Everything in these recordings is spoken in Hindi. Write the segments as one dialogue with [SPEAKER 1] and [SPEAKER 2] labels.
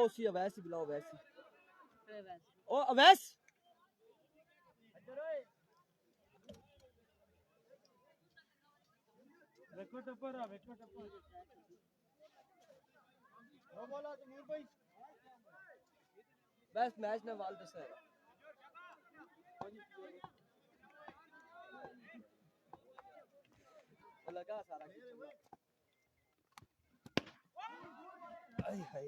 [SPEAKER 1] उसी अवैस ही बुलाओ, अवैस ही। ओ अवैस देखो टप्पर देखो टप्पर वो बोला तमीर भाई बस मैच में वाल दस है लगा सारा हाय हाय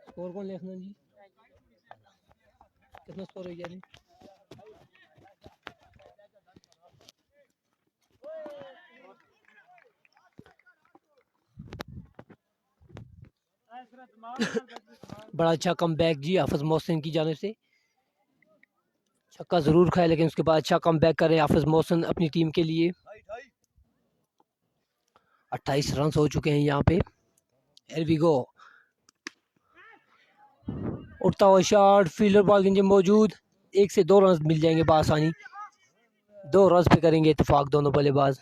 [SPEAKER 1] स्कोर कौन लिखना जी? कितना स्कोर हो गया जी? बड़ा अच्छा कमबैक जी हाफिज मोहसिन की जानिब से। छक्का जरूर खाए लेकिन उसके बाद अच्छा कमबैक करें हाफिज मोहसिन अपनी टीम के लिए। 28 रन हो चुके हैं यहाँ पे। Here we go। उठता हुआ शॉट, फील्डर बॉल के नीचे मौजूद, 1 से 2 रन मिल जाएंगे बआसानी। 2 रन पे करेंगे इत्तेफाक दोनों बल्लेबाज।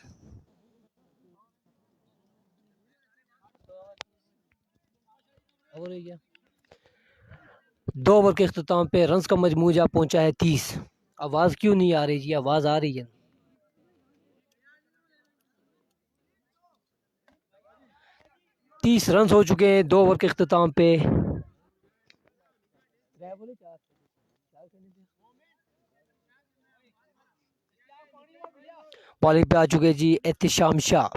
[SPEAKER 1] और है क्या? 2 ओवर के इख्तिताम पे रन का मजमू जा पहुंचा है 30। आवाज क्यों नहीं आ रही जी? आवाज आ रही है। 30 रन हो चुके हैं 2 ओवर के इख्तिताम पे। बॉलिंग पे आ चुके जी एहतिशाम शाह।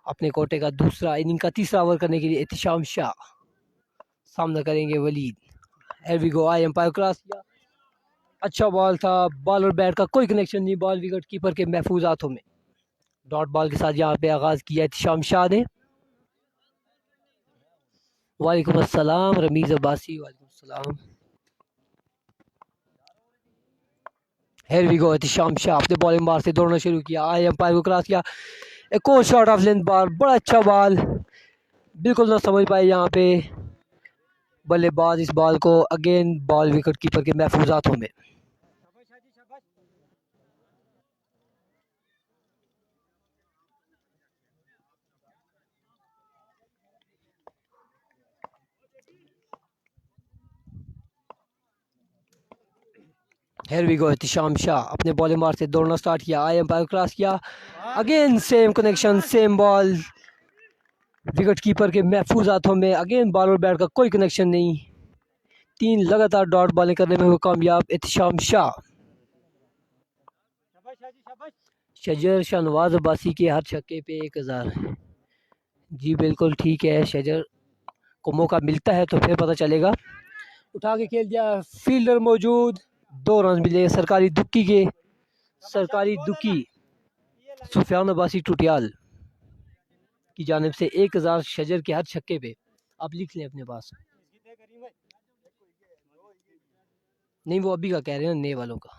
[SPEAKER 1] अपने कोटे का दूसरा इनिंग का तीसरा ओवर करने के लिए एहतिशाम शाह सामना करेंगे वलीद। Here we go। आई एम्पायर क्रॉस किया, अच्छा बॉल था। बॉल और बैट का कोई कनेक्शन नहीं, बॉल विकेट कीपर के महफूज हाथों में। डॉट बॉल के साथ यहाँ पे आगाज किया एहतिशाम शाह ने। वालेकुम अस्सलाम रमीज अब्बासी। वालेकुम अस्सलाम। Here we go। Ehtisham Shah अपने बॉलिंग बार से दौड़ना शुरू किया, आई एम्पायर को क्रॉस किया, एक और शॉट ऑफ लेंथ बार, बड़ा अच्छा बॉल, बिल्कुल ना समझ पाए यहाँ पे बल्लेबाज इस बॉल को। अगेन बॉल विकेट कीपर के महफूज हाथों में। Here we go। Ehtisham Shah अपने बॉलिंग बार से दौड़ना स्टार्ट किया, आई एम्पायर क्रॉस किया, again same connection, same ball, wicket keeper के महफूज हाथों में। अगेन बॉल और बैट का कोई कनेक्शन नहीं। 3 लगातार डॉट बॉलिंग करने में हुए कामयाब एहतिशाम शाह। शजर शाहनवाज अब्बासी के हर छक्के पे 1000। जी बिल्कुल ठीक है, शजर को मौका मिलता है तो फिर पता चलेगा। उठा के खेल दिया, फील्डर मौजूद, 2 रन मिले सरकारी दुक्की के। सरकारी दुक्की सुफियान अब्बासी टुटियाल की जानिब से 1000 शजर के हर छक्के पे। आप लिख लें अपने पास। नहीं वो अभी का कह रहे हैं, नए वालों का।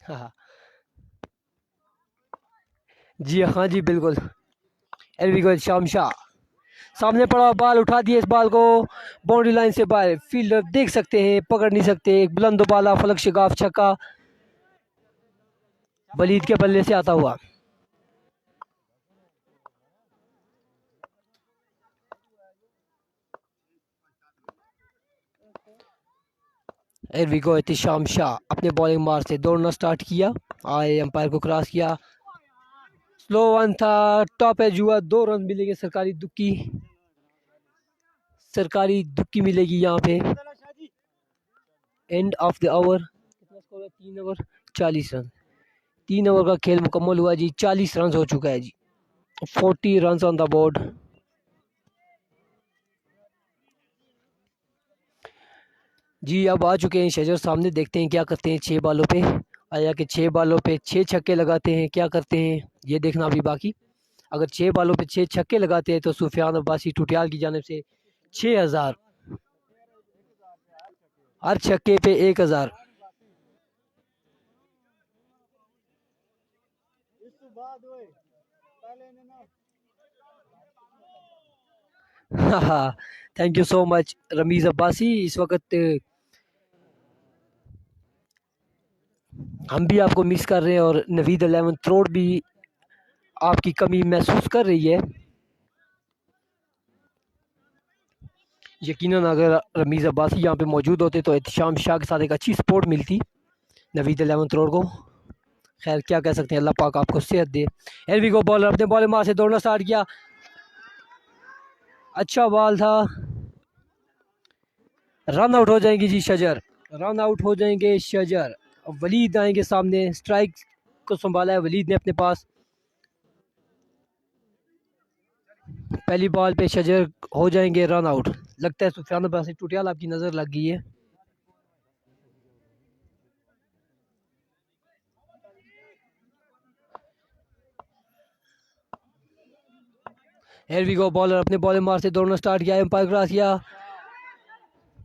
[SPEAKER 1] हाँ जी हाँ जी बिल्कुल। शाम शाह सामने पड़ा, बॉल उठा दिया, इस बॉल को बाउंड्री लाइन से बाहर, फील्डर देख सकते हैं, पकड़ नहीं सकते। एक बुलंद बाला फलक शिगाफ छक्का वलीद के बल्ले से आता हुआ। एहतिशाम शाह अपने बॉलिंग मार से दौड़ना स्टार्ट किया, आए एम्पायर को क्रॉस किया, स्लो वन था, टॉप एज हुआ, 2 रन मिलेंगे सरकारी दुक्की। सरकारी दुक्की मिलेगी यहाँ पे। एंड ऑफ द ओवर कितना स्कोर है? 3 ओवर 40 रन। 3 ओवर का खेल मुकम्मल हुआ जी, 40 रन हो चुका है जी। 40 रन ऑन द बोर्ड। जी अब आ चुके हैं शजर सामने, देखते हैं क्या करते हैं 6 बालों पे। आया कि 6 बालों पे 6 छक्के लगाते हैं, क्या करते हैं ये देखना अभी बाकी। अगर 6 बालों पे 6 छक्के लगाते हैं तो सुफियान अब्बासी टुटियाल की जानिब से 6000, हर छक्के पे 1000। हाँ, thank you so much Rameez Abbasi. इस वक्त हम भी आपको मिस कर रहे हैं और नवीद 11 करोड़ भी आपकी कमी महसूस कर रही है। यकीनन अगर रमीज़ अब्बासी यहाँ पे मौजूद होते तो एहतिशाम शाह के साथ एक अच्छी सपोर्ट मिलती नवीद 11 करोड़ को। खैर क्या कह सकते हैं, अल्लाह पाक आपको सेहत दे। एलवी को बॉलर अपने बॉल मार से दौड़ना स्टार्ट किया, अच्छा बॉल था, रन आउट हो जाएंगे जी शजर, रन आउट हो जाएंगे शजर। अब वलीद आएंगे सामने, स्ट्राइक को संभाला है वलीद ने अपने पास। पहली बॉल पे शजर हो जाएंगे रन आउट। लगता है सुफियान अब्बासी टुटियाल आपकी नज़र लग गई है। हियर वी गो, बॉलर अपने बॉल मार से दौड़ना स्टार्ट किया, एम्पायर क्रॉस किया,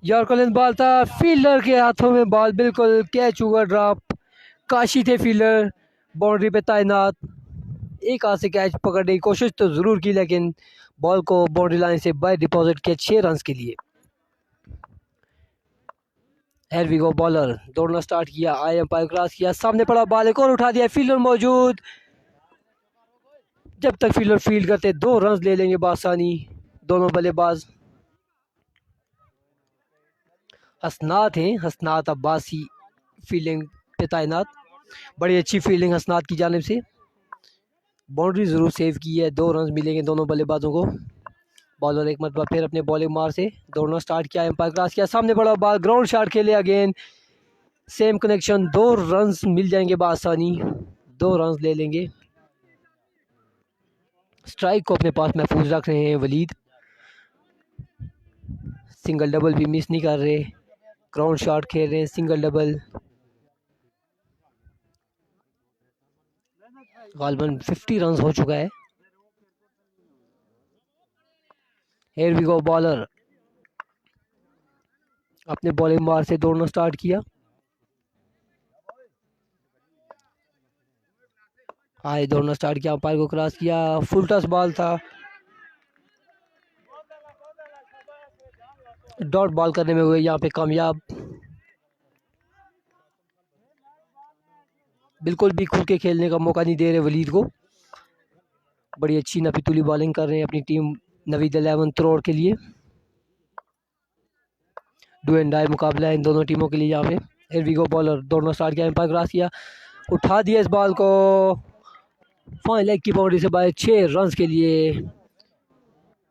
[SPEAKER 1] यॉर्कर बॉल था, फील्डर के हाथों में बॉल, बिल्कुल कैच हुआ ड्रॉप। काशी थे फील्डर बाउंड्री पे तैनात, एक हाथ से कैच पकड़ने की कोशिश तो ज़रूर की लेकिन बॉल को बाउंड्री लाइन से बाहर डिपॉजिट किया 6 रन के लिए। हियर वी गो, बॉलर दौड़ना स्टार्ट किया, आई एम्पायर क्रॉस किया, सामने पड़ा बॉल, एक और उठा दिया, फील्डर मौजूद। जब तक फील्डर फील्ड करते 2 रन ले लेंगे बासानी दोनों बल्लेबाज। हसनात हैं, हसनात अब्बासी फील्डिंग पे तैनात। बड़ी अच्छी फील्डिंग हसनात की जानिब से, बाउंड्री ज़रूर सेव की है। 2 रन मिलेंगे दोनों बल्लेबाजों को। बॉलर एक मरतबा फिर अपने बॉलिंग मार से दौड़ना स्टार्ट किया, एम्पायर क्रॉस किया, सामने बड़ा बॉल, ग्राउंड शॉट खेले अगेन, सेम कनेक्शन, 2 रन मिल जाएंगे बासानी, 2 रन ले लेंगे। स्ट्राइक को अपने पास महफूज रख रहे हैं वलीद, सिंगल डबल भी मिस नहीं कर रहे, ग्राउंड शॉट खेल रहे हैं, सिंगल डबल। गालबन 50 रन हो चुका है। हियर वी गो, बॉलर अपने बॉलिंग मार से दौड़ना स्टार्ट किया, आए दौड़ना स्टार्ट किया, अंपायर को क्रॉस किया, फुल टॉस बॉल था, डॉट बॉल करने में हुए यहाँ पे कामयाब। बिल्कुल भी खुल के खेलने का मौका नहीं दे रहे वलीद को। बड़ी अच्छी नफीतुली बॉलिंग कर रहे हैं अपनी टीम नवीद 11 करोड़ के लिए। डू एंड डाई मुकाबला है इन दोनों टीमों के लिए यहाँ पे। हियर वी गो, बॉलर दौड़ना स्टार्ट किया, एम्पायर क्रॉस किया, उठा दिया इस बॉल को, फाइन लेग की बाउंड्री से बाहर, 6 रन के लिए,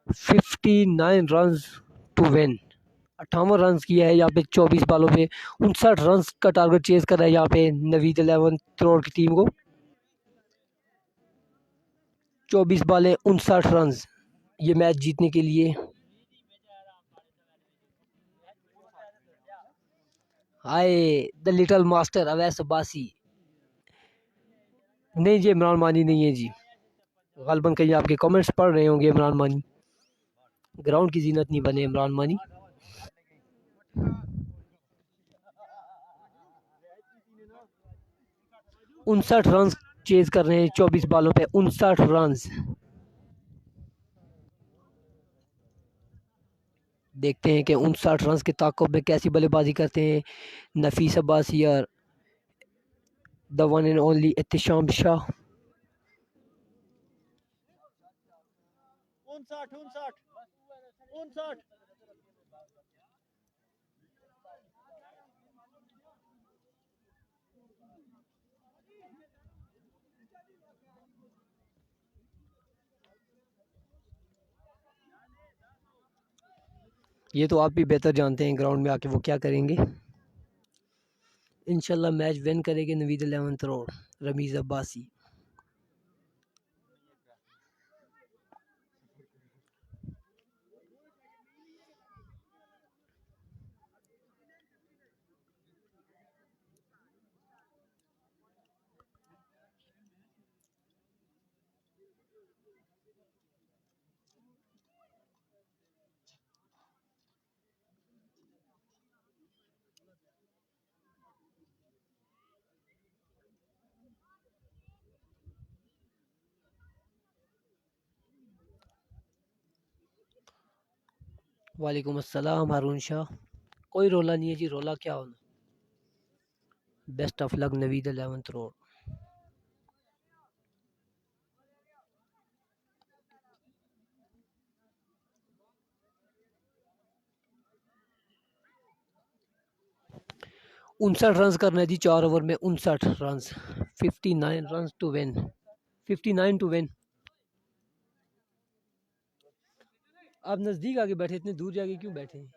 [SPEAKER 1] 59 रन टू विन। 58 रन किया है यहाँ पे 24 बॉलों पे, 59 रन का टारगेट चेज कर रहा है यहाँ पे नवीद 11 करोड़ की टीम को। 24 बॉलें 59 रन ये मैच जीतने के लिए। Hi the little master Awais Abbasi. नहीं जी, इमरान मानी नहीं है जी, गलबन कहीं आपके कमेंट्स पढ़ रहे होंगे इमरान मानी। ग्राउंड की जीनत नहीं बने इमरान मानी। 59 रन चेज कर रहे हैं 24 बॉलों पे, 59 रन। देखते हैं कि 59 रन के ताक़ुब में कैसी बल्लेबाजी करते हैं नफीस अब्बासी और the one end only Ehtisham Shah. ये तो आप भी बेहतर जानते हैं ग्राउंड में आके वो क्या करेंगे। इंशाल्लाह मैच विन करेंगे नवीद 11 करोड़ रमीज़ अब्बासी। वालेकुम अस्सलाम हारून शाह। कोई रोला नहीं है जी, रोला क्या होना। Best of luck Naveed 11th road. उनसठ रन करना है जी 4 ओवर में, 59 run. 59 run to win. 59 to win. आप नज़दीक आके बैठे, इतने दूर जाके क्यों बैठे हैं?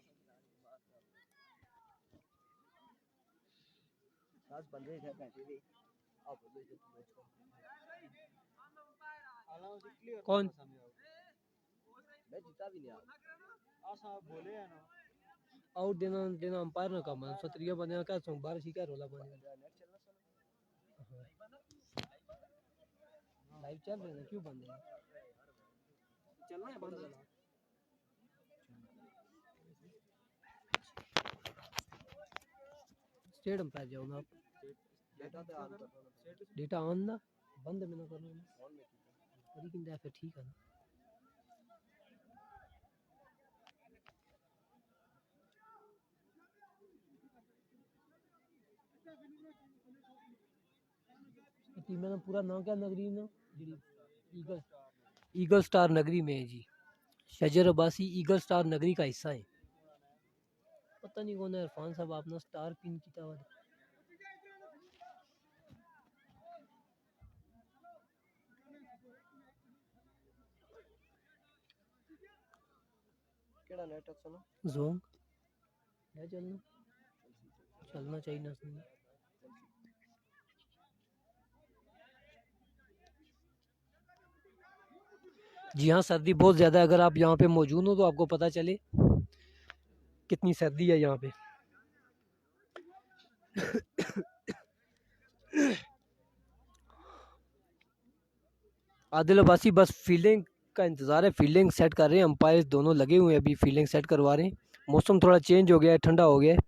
[SPEAKER 1] कौन आउट देना देना अंपायर ना काम है, सत्रिया बने क्या सो बारिश ही क्या रोला पानी। लाइव चल रहे हैं, क्यों बंद है? चलना है बंद। स्टेट अंपायर जाओ ना आप। डेटा ऑन ना बंद में ना करना लेकिन फिर ठीक है ना। टीम का पूरा नाम क्या नगरी ना ईगल ईगल स्टार नगरी में है जी। शजर अब्बासी ईगल स्टार नगरी का हिस्सा है। पता नहीं कौन है इरफान साहब, आपने स्टार पिन किया हुआ है। केड़ा नेटवर्क सुनो जोंग है चलना चलना चाहिए ना सुन। जी हाँ, सर्दी बहुत ज़्यादा है। अगर आप यहाँ पे मौजूद हो तो आपको पता चले कितनी सर्दी है यहाँ पे। आदिल अब्बासी बस फील्डिंग का इंतज़ार है, फील्डिंग सेट कर रहे हैं। अंपायर दोनों लगे हुए हैं, अभी फील्डिंग सेट करवा रहे हैं। मौसम थोड़ा चेंज हो गया है, ठंडा हो गया है,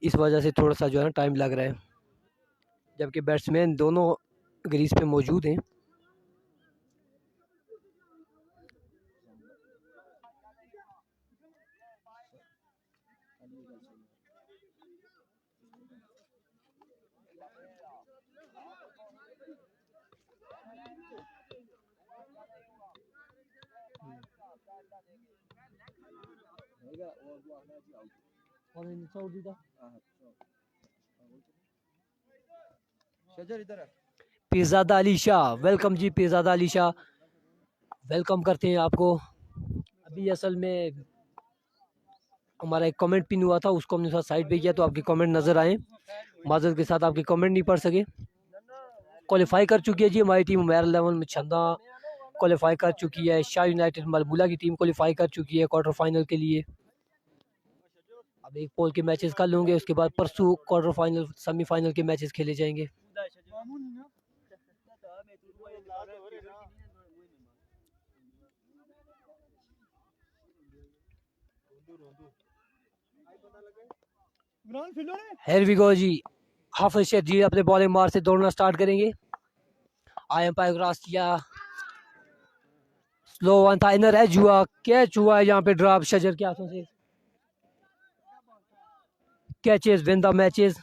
[SPEAKER 1] इस वजह से थोड़ा सा जो है ना टाइम लग रहा है। जबकि बैट्समैन दोनों क्रीज पे मौजूद हैं। पीरजादा अली शाह, वेलकम जी पीरजादा अली शाह, वेलकम करते हैं आपको। अभी असल में हमारा एक कमेंट पिन हुआ था, उसको हमने साइड पे किया तो आपके कमेंट नज़र आए। माजरत के साथ आपके कमेंट नहीं पढ़ सके। क्वालिफाई कर चुकी है जी हमारी टीम। उमैर 11 में छंदा क्वालिफाई कर चुकी है। शाह यूनाइटेड मलबूला की टीम क्वालिफाई कर चुकी है क्वार्टर फाइनल के लिए। अब एक पोल के मैचेस कल होंगे, उसके बाद परसों क्वार्टर फाइनल सेमीफाइनल के मैचेस खेले जाएंगे। Here we go जी। हाफिज शेख जी अपने बॉलिंग मार से दौड़ना स्टार्ट करेंगे। आई एम्पायर क्रॉस किया, स्लो वन था, इनर एज हुआ, कैच हुआ है यहाँ पे ड्रॉप शजर के हाथों से। Catches win the matches.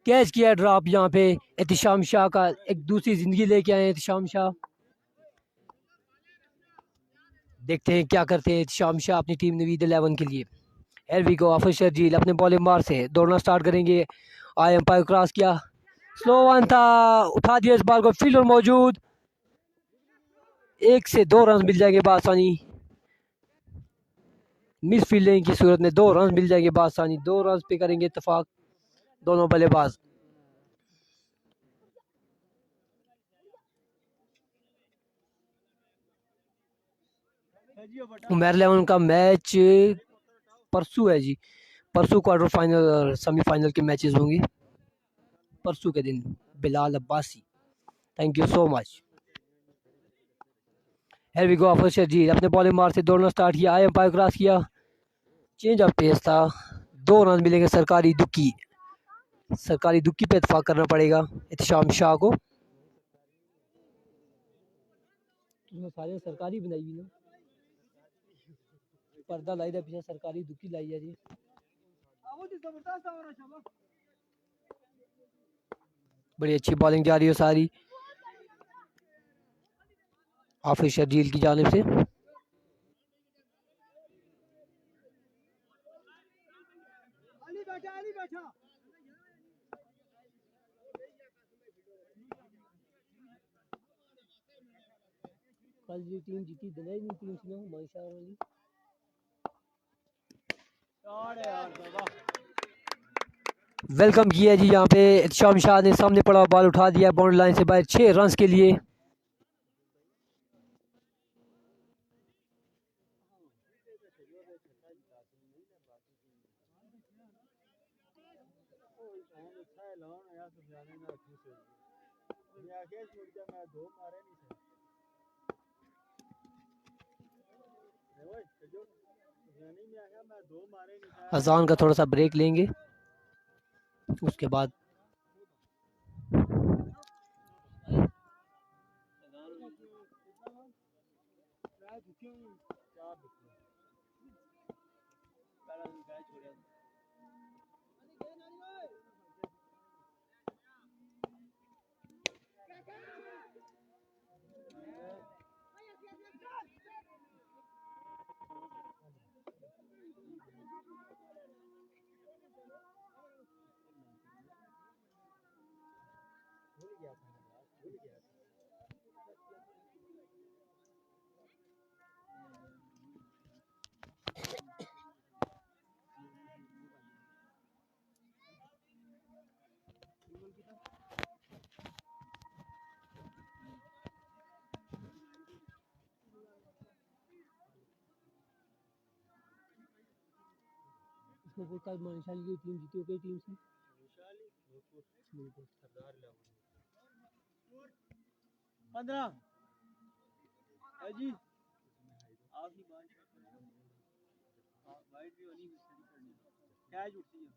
[SPEAKER 1] Catch किया ड्रॉप यहाँ पे एहतिशाम शाह का, एक दूसरी जिंदगी लेके आए एहतिशाम शाह। देखते हैं क्या करते हैं एहतिशाम शाह अपनी टीम नवीद 11 के लिए। Here we go, officer ji अपने बॉलिंग मार से दौड़ना स्टार्ट करेंगे। आई एम्पायर क्रॉस किया, स्लो वन था, उठा दिया इस बाल को, फील्डर मौजूद, 1 से 2 रन मिल जाएंगे बासानी। मिस फील्डिंग की सूरत में 2 रन मिल जाएंगे बासानी। 2 रन पे करेंगे इत्तेफाक दोनों बल्लेबाज। उमैर 11 का मैच परसों है जी। परसों क्वार्टर फाइनल और सेमीफाइनल के मैचेस होंगे परसों के दिन। Bilal Abbasi, thank you so much. Here we go, officer ji अपने बॉलिंग मार से दौड़ना स्टार्ट किया। आई एम्पायर क्रॉस किया, चेंज ऑफ पेस था, 2 रन मिलेंगे सरकारी दुक्की। सरकारी दुक्की पे इत्तेफाक करना पड़ेगा एहतिशाम शाह को। सारे सरकारी बनाई ना। पर्दा लाई दा पीछे सरकारी दुखी लाई है जी। बड़ी अच्छी बॉलिंग जा रही है सारी हाफिज शर्जील की जानिब से। कल ये टीम जीती दिलाई नहीं टीम से माशाल्लाह वाली। वेलकम किया जी यहाँ पे इत्शाम शाह ने सामने पड़ा बॉल उठा दिया बाउंड्री लाइन से बाहर 6 रन के लिए। अजान का थोड़ा सा ब्रेक लेंगे उसके बाद माशाल्लाह की टीम जीती हो टीम से
[SPEAKER 2] 15 जी वाइट भी होनी कैच उठती है।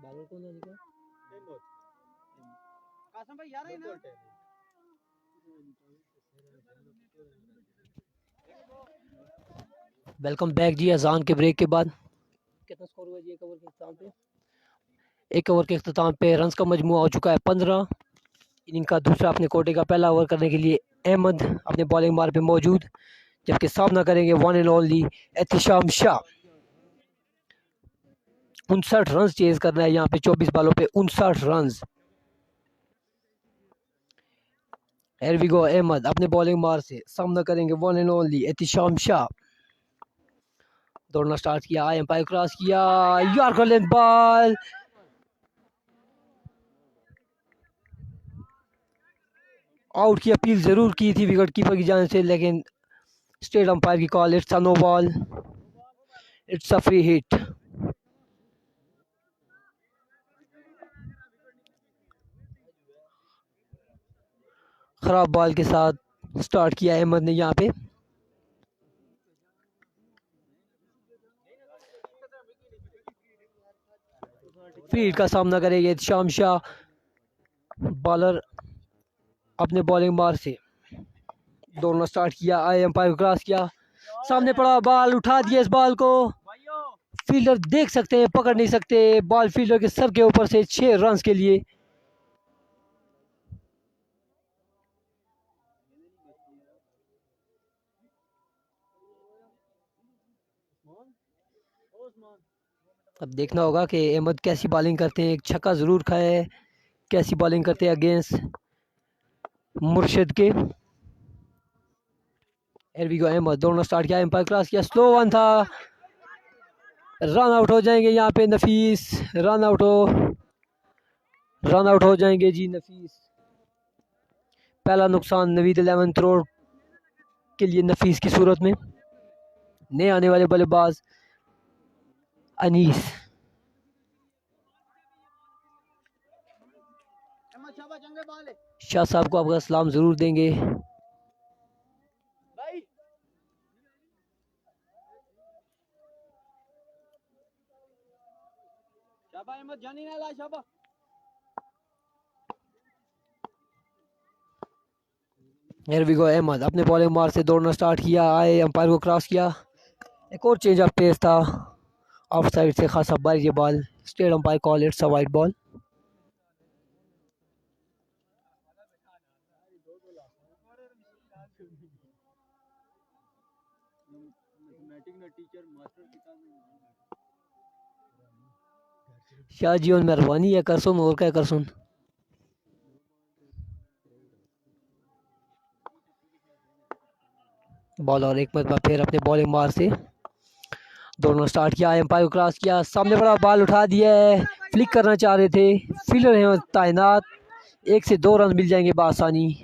[SPEAKER 1] बालों को ना निकाल
[SPEAKER 2] कासम भाई यार है ना
[SPEAKER 1] वेलकम बैक जी अजान के ब्रेक के बाद। कितना स्कोर हुआ जी एक ओवर के अख्ताम पे? एक ओवर के अख्ताम पे रन्स का मजमू हो चुका है 15। इनिंग का दूसरा अपने कोटे का पहला ओवर करने के लिए अहमद अपने बॉलिंग मार पे मौजूद, जबकि सामना करेंगे one end only Ehtisham Shah. 59 run chase करना है यहाँ पे 24 बालों पे 59 run. Here we go, Ahmed अपने बॉलिंग मार से सामना करेंगे one end only Ehtisham Shah. दौड़ना स्टार्ट किया, एम्पायर क्रॉस किया, यॉर्कर लेंथ बॉल आउट की अपील जरूर की थी विकेट कीपर की जाने से, लेकिन स्टेट अंपायर की call it's a no ball, it's a free hit. खराब बॉल के साथ स्टार्ट किया अहमद ने यहाँ पे। फ्री हिट का सामना करेंगे शाम शाह। बॉलर अपने बॉलिंग मार से दौड़ना स्टार्ट किया, आई एम्पायर क्रॉस किया, सामने पड़ा बॉल उठा दिया, इस बॉल को फील्डर देख सकते हैं पकड़ नहीं सकते, बॉल फील्डर के सर के ऊपर से 6 रन के लिए। अब देखना होगा कि अहमद कैसी बॉलिंग करते हैं, एक छक्का जरूर खाए, कैसी बॉलिंग करते हैं अगेंस्ट मुर्शिद के। अहमद दौड़ना स्टार्ट किया, एम्पायर क्रॉस किया, स्लो वन था, रन आउट हो जाएंगे यहाँ पे नफीस, रन आउट हो जाएंगे जी नफीस। पहला नुकसान नवीद 11 करोड़ के लिए नफीस की सूरत में। नए आने वाले बल्लेबाज अनीस शाह साहब को आपका सलाम जरूर देंगे।
[SPEAKER 2] शाबा अहमद जानी ना ला शाबा
[SPEAKER 1] हियर वी गो। अहमद अपने बॉलिंग मार से दौड़ना स्टार्ट किया, आए अंपायर को क्रॉस किया, एक और चेंज ऑफ पेस था, ऑफ साइड से खासा बाहर ये ball, state umpire call it's a wide ball.
[SPEAKER 2] Mathematics में टीचर मास्टर किताब में
[SPEAKER 1] शाह जी और मेहरबानी है कर सुन, और क्या कर सुन। बॉल और एक मरतबा फिर अपने बॉलिंग मार से दौड़ना स्टार्ट किया, एम्पायर को क्रॉस किया, सामने बड़ा बॉल उठा दिया है, फ्लिक करना चाह रहे थे, फील्डर हैं तैनात, 1 से 2 रन मिल जाएंगे बआसानी,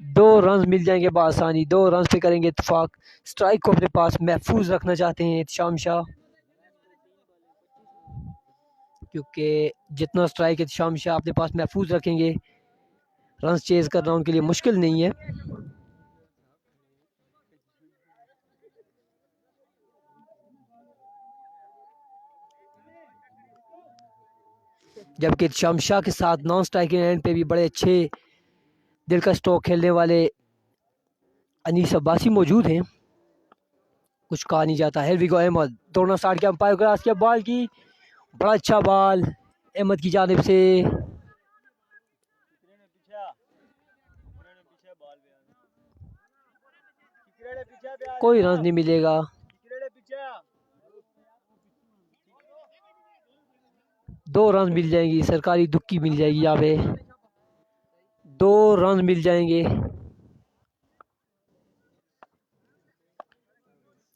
[SPEAKER 1] 2 रन मिल जाएंगे बआसानी, 2 रन पे करेंगे इत्तेफाक। स्ट्राइक को अपने पास महफूज रखना चाहते हैं एहतिशाम शाह, क्योंकि जितना स्ट्राइक एहतिशाम शाह अपने पास महफूज रखेंगे, रन चेज करना उनके लिए मुश्किल नहीं है। जबकि एहतिशाम शाह के साथ नॉन स्ट्राइकिंग एंड पे भी बड़े अच्छे दिल का स्ट्रोक खेलने वाले अनीस अब्बासी मौजूद हैं, कुछ कहा नहीं जाता। है विगो अहमद दौड़ना स्टार्ट किया, अंपायर को क्रॉस किया, बॉल की बड़ा अच्छा बॉल अहमद की जानिब से,
[SPEAKER 2] पीछे बॉल पे
[SPEAKER 1] कोई रन नहीं मिलेगा।
[SPEAKER 2] पीछे
[SPEAKER 1] 2 रन मिल जाएंगी, सरकारी दुक्की मिल जाएगी यहाँ पे, 2 रन मिल जाएंगे।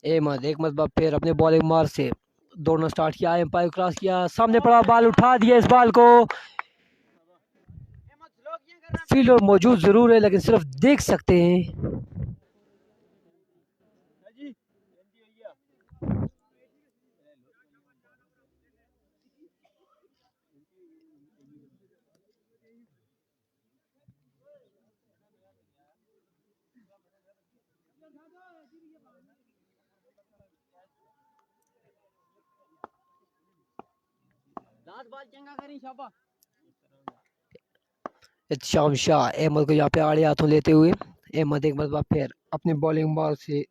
[SPEAKER 1] अहमद एक मरतबा फिर अपने बॉलिंग मार से दौड़ना स्टार्ट किया, एम्पायर क्रॉस किया, सामने पड़ा बॉल उठा दिया, इस बॉल को फील्डर मौजूद जरूर है लेकिन सिर्फ देख सकते हैं।
[SPEAKER 2] जी लास्ट बॉल चंगा करी शाबा
[SPEAKER 1] एहतिशाम शाह अहमद को यहाँ पे आड़े हाथों लेते हुए, अहमद एक मरतबा फिर अपने बॉलिंग मार से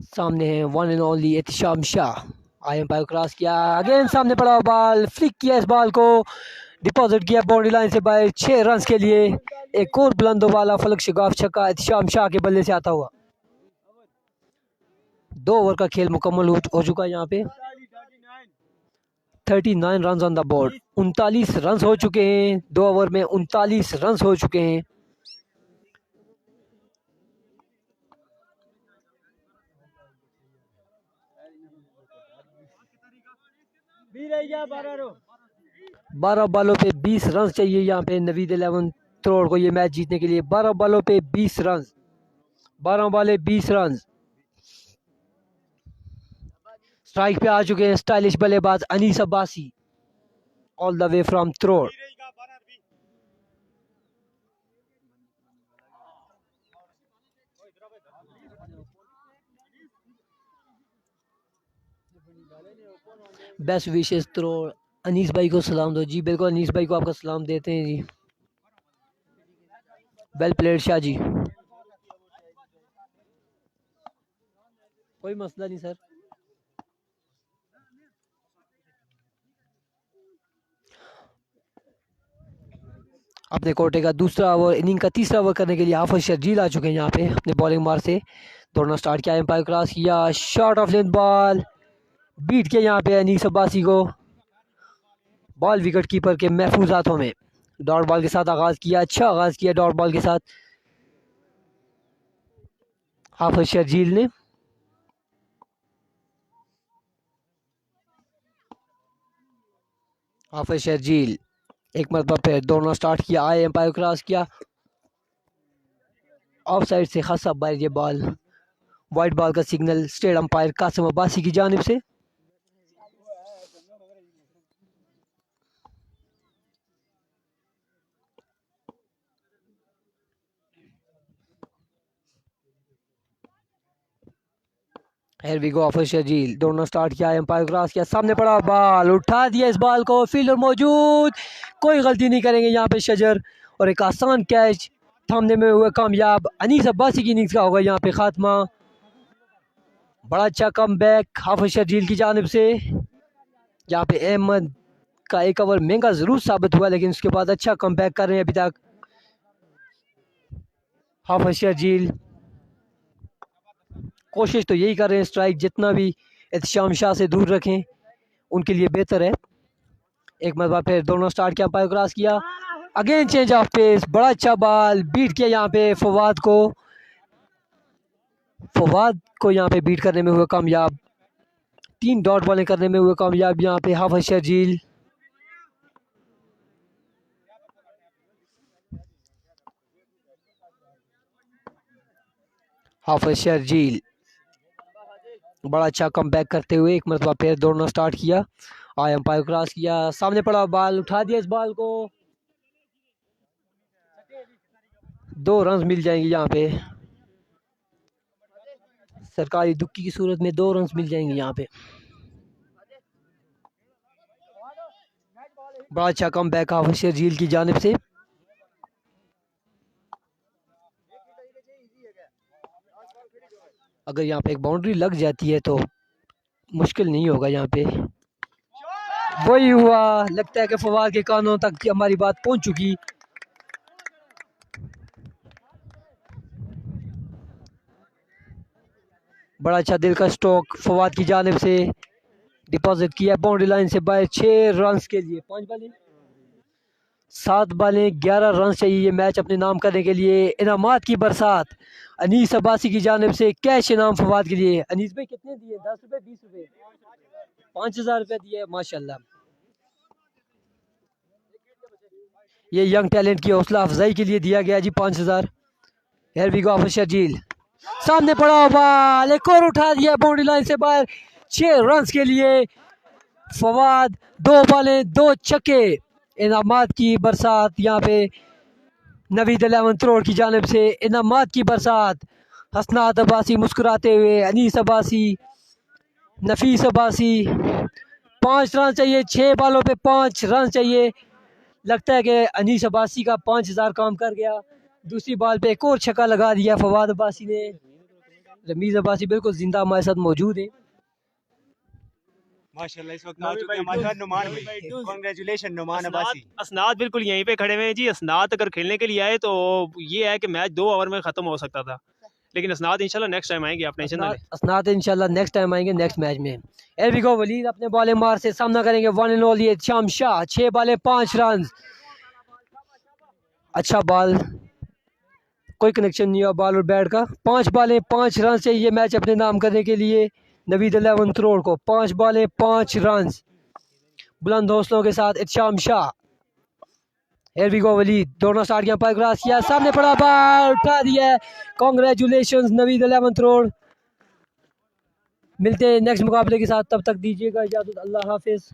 [SPEAKER 1] सामने है one end only Ehtisham Shah, आई एम्पायर क्रॉस किया, अगेन सामने पड़ा बॉल, फ्लिक किया इस बॉल को, डिपॉजिट किया बाउंड्री लाइन से बाहर 6 रन के लिए। एक और बुलंदो वाला फलक शिगाफ छक्का एहतिशाम शाह के बल्ले से आता हुआ। 2 ओवर का खेल मुकम्मल हो चुका है यहाँ पे, 39 run on the board, 39 run हो चुके हैं, 2 ओवर में 39 रन हो चुके हैं।
[SPEAKER 2] भी रह गया 12 रो
[SPEAKER 1] 12 बॉलों पे 20 रन चाहिए यहाँ पे नवीद 11 करोड़ को ये मैच जीतने के लिए। 12 बॉलों पे 20 रन, 12 बॉले 20 रन। स्ट्राइक पे आ चुके हैं स्टाइलिश बल्लेबाज Anees Abbasi, all the way from Trod. Best विशेष त्रोड़, अनीस भाई को सलाम दो जी। बिल्कुल अनीस भाई को आपका सलाम देते हैं जी। वेल प्लेड शाह जी, कोई मसला नहीं सर। अपने कोटे का दूसरा ओवर, इनिंग का तीसरा ओवर करने के लिए हाफिज शर्जील आ चुके हैं यहाँ पे, अपने बॉलिंग मार से दौड़ना स्टार्ट किया, एम्पायर क्रॉस किया, short of length ball, beat किया यहाँ पे अनीस अब्बासी को, बॉल विकेट कीपर के महफूज हाथों में। डॉट बॉल के साथ आगाज किया, अच्छा आगाज किया डॉट बॉल के साथ हाफिज शर्जील ने। हाफिज शर्जील एक मरतबा फिर दौड़ना स्टार्ट किया, आए एम्पायर क्रॉस किया, ऑफ साइड से खासा बाहर ये बॉल, वाइट बॉल का signal state umpire Qasim Abbasi की जानिब से। हियर वी गो ऑफर शजील, दौड़ना स्टार्ट किया, एम्पायर क्रॉस किया, सामने पड़ा बॉल, उठा दिया इस बॉल को, फील्डर मौजूद, कोई गलती नहीं करेंगे यहाँ पे शजर, और एक आसान कैच थामने में हुए कामयाब। अनीस अब्बासी की इनिंग्स का होगा यहाँ पे खात्मा। बड़ा अच्छा कम बैक हाफिज शजील की जानिब से। यहाँ पे अहमद का एक ओवर महंगा ज़रूर साबित हुआ, लेकिन उसके बाद अच्छा कम बैक कर रहे हैं अभी तक हाफिज शजील। कोशिश तो यही कर रहे हैं स्ट्राइक जितना भी एहतशाम शाह से दूर रखें उनके लिए बेहतर है। एक मरतबा फिर दोनों स्टार्ट किया, अंपायर क्रॉस किया, अगेन चेंज ऑफ पेस, बड़ा अच्छा बॉल बीट किया यहाँ पे फवाद को यहाँ पे बीट करने में हुए कामयाब। 3 डॉट बॉलिंग करने में हुए कामयाब यहाँ पे हाफिज शजील। हाफिज शजील बड़ा अच्छा कम बैक करते हुए एक मरतबा फिर दौड़ना स्टार्ट किया, आया अंपायर क्रॉस किया, सामने पड़ा बॉल, उठा दिया इस बॉल को, 2 रन मिल जाएंगे यहाँ पे, सरकारी दुक्की की सूरत में 2 रन मिल जाएंगे यहाँ पे। बड़ा अच्छा कम बैक हाफिज शजील की जानिब से। अगर यहाँ पे एक बाउंड्री लग जाती है तो मुश्किल नहीं होगा यहाँ पे। वही हुआ, लगता है कि फवाद के कानों तक हमारी बात पहुंच चुकी। बड़ा अच्छा दिल का स्ट्रोक फवाद की जानिब से, डिपॉजिट किया बाउंड्री लाइन से बाहर 6 रन के लिए। 5 बॉलें 7 बॉलें 11 रन चाहिए ये मैच अपने नाम करने के लिए। इनामात की बरसात अनीस अब्बासी की जानिब से, कैश इनाम फवाद के लिए। अनीस भाई कितने दिए? 10 रुपए 20 रुपए 5000 रुपये दिए माशाल्लाह। ये यंग टैलेंट की हौसला अफजाई के लिए दिया गया जी 5000। हियर वी गो हाफिज शजील, सामने पड़ा बॉल, एक और उठा दिया बाउंड्री लाइन से बाहर 6 रन के लिए। फवाद 2 बॉलें 2 छक्के, इनामात की बरसात यहाँ पे नवीद 11 करोड़ की जानिब से, इनामात की बरसात। हसनात अब्बासी मुस्कुराते हुए, अनीस अब्बासी, नफीस अब्बासी। 5 रन चाहिए, 6 बॉलों पे 5 रन चाहिए। लगता है कि अनीस अब्बासी का 5000 काम कर गया। दूसरी बॉल पे एक और छक्का लगा दिया फवाद अब्बासी ने। रमीज अब्बासी बिल्कुल जिंदा हमारे साथ मौजूद है
[SPEAKER 3] माशाल्लाह। इस वक्त आ चुके हैं हमारे साथ नुमान भाई। कांग्रेचुलेशन नुमान अब्बासी।
[SPEAKER 4] असनाद बिल्कुल यहीं पे खड़े हुए हैं जी। असनाद अगर खेलने के लिए आए तो ये है कि मैच 2 ओवर में खत्म हो सकता था, लेकिन असनाद इंशाल्लाह नेक्स्ट टाइम आएंगे, आप टेंशन ना लें।
[SPEAKER 1] असनाद इंशाल्लाह नेक्स्ट टाइम आएंगे नेक्स्ट मैच में। एयर वी गो, वलीद अपने बॉलिंग मार से सामना करेंगे वन एंड ओनली शाम शाह। 6 बॉलें 5 रन, अच्छा बॉल, कोई कनेक्शन नहीं हुआ बॉल और बैट का। 5 बॉलें 5 रन से ये मैच अपने नाम करने के लिए नवीद 11 करोड़ को। 5 बॉलें 5 रन, बुलंद हौसलों के साथ Ihtisham Shah. Here we go, Waleed दोनों स्टार्ट किया, अंपायर क्रॉस किया, सामने पड़ा बॉल, उठा दिया है। कांग्रेचुलेशंस नवीद 11 करोड़। मिलते हैं नेक्स्ट मुकाबले के साथ, तब तक दीजिएगा इजाजत, अल्लाह हाफिज।